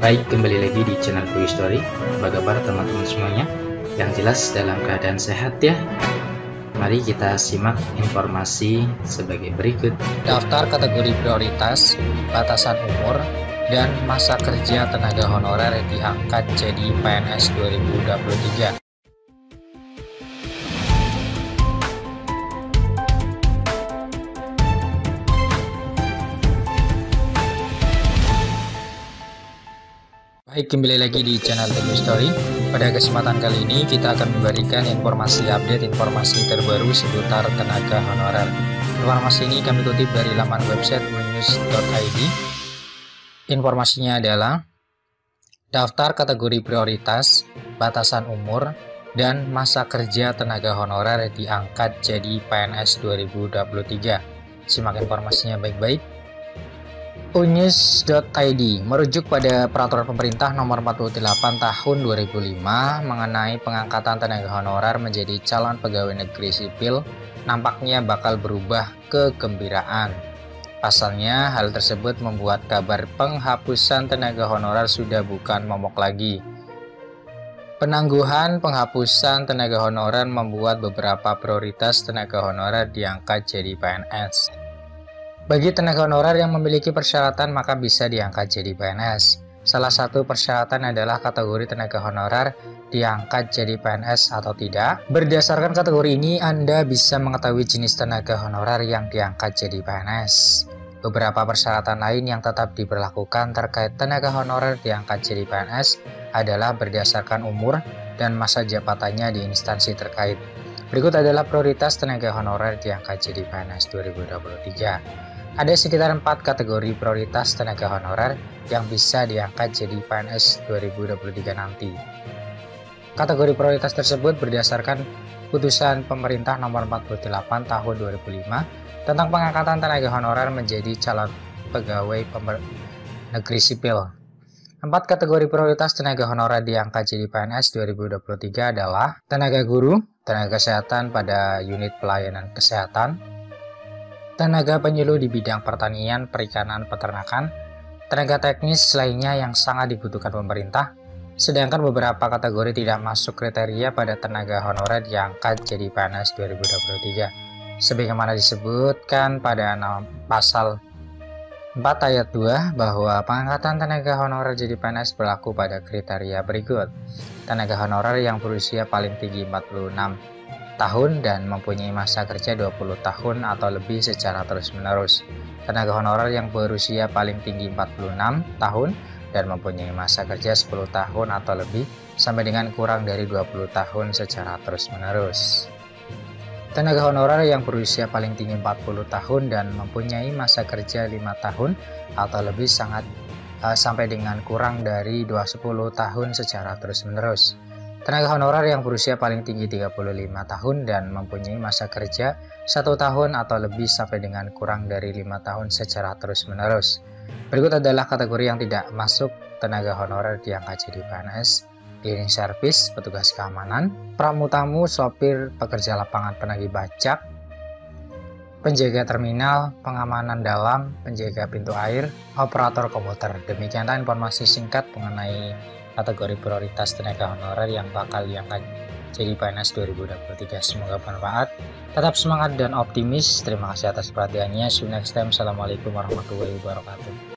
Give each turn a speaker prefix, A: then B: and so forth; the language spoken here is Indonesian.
A: Baik, kembali lagi di channel Quick Story. Apa kabar teman-teman semuanya? Yang jelas dalam keadaan sehat ya. Mari kita simak informasi sebagai berikut.
B: Daftar kategori prioritas, batasan umur, dan masa kerja tenaga honorer diangkat jadi PNS 2023. Baik, kembali lagi di channel Quick Story. Pada kesempatan kali ini kita akan memberikan informasi informasi terbaru seputar tenaga honorer. Informasi ini kami kutip dari laman website unews.id. Informasinya adalah daftar kategori prioritas, batasan umur, dan masa kerja tenaga honorer diangkat jadi PNS 2023. Simak informasinya baik-baik. unews.id merujuk pada Peraturan Pemerintah Nomor 48 Tahun 2005 mengenai pengangkatan tenaga honorer menjadi calon pegawai negeri sipil, nampaknya bakal berubah kegembiraan. Pasalnya, hal tersebut membuat kabar penghapusan tenaga honorer sudah bukan momok lagi. Penangguhan penghapusan tenaga honorer membuat beberapa prioritas tenaga honorer diangkat jadi PNS. Bagi tenaga honorer yang memiliki persyaratan maka bisa diangkat jadi PNS. Salah satu persyaratan adalah kategori tenaga honorer diangkat jadi PNS atau tidak. Berdasarkan kategori ini, Anda bisa mengetahui jenis tenaga honorer yang diangkat jadi PNS. Beberapa persyaratan lain yang tetap diberlakukan terkait tenaga honorer diangkat jadi PNS adalah berdasarkan umur dan masa jabatannya di instansi terkait. Berikut adalah prioritas tenaga honorer diangkat jadi PNS 2023. Ada sekitar 4 kategori prioritas tenaga honorer yang bisa diangkat jadi PNS 2023 nanti. Kategori prioritas tersebut berdasarkan Putusan Pemerintah Nomor 48 Tahun 2005 tentang pengangkatan tenaga honorer menjadi calon pegawai negeri sipil. 4 kategori prioritas tenaga honorer diangkat jadi PNS 2023 adalah tenaga guru, tenaga kesehatan pada unit pelayanan kesehatan, tenaga penyuluh di bidang pertanian, perikanan, peternakan, tenaga teknis lainnya yang sangat dibutuhkan pemerintah, sedangkan beberapa kategori tidak masuk kriteria pada tenaga honorer diangkat jadi PNS 2023. Sebagaimana disebutkan pada pasal 4 ayat 2 bahwa pengangkatan tenaga honorer jadi PNS berlaku pada kriteria berikut. Tenaga honorer yang berusia paling tinggi 46 tahun dan mempunyai masa kerja 20 tahun atau lebih secara terus-menerus. Tenaga honorer yang berusia paling tinggi 46 tahun dan mempunyai masa kerja 10 tahun atau lebih sampai dengan kurang dari 20 tahun secara terus-menerus. Tenaga honorer yang berusia paling tinggi 40 tahun dan mempunyai masa kerja 5 tahun atau lebih sampai dengan kurang dari 20 tahun secara terus-menerus. Tenaga honorer yang berusia paling tinggi 35 tahun dan mempunyai masa kerja 1 tahun atau lebih sampai dengan kurang dari 5 tahun secara terus-menerus. Berikut adalah kategori yang tidak masuk tenaga honorer diangkat jadi PNS: cleaning service, petugas keamanan, pramutamu, sopir, pekerja lapangan penagih pajak, penjaga terminal, pengamanan dalam, penjaga pintu air, operator komuter. Demikianlah informasi singkat mengenai kategori prioritas tenaga honorer yang bakal diangkat jadi PNS 2023. Semoga bermanfaat. Tetap semangat dan optimis. Terima kasih atas perhatiannya. See you next time. Assalamualaikum warahmatullahi wabarakatuh.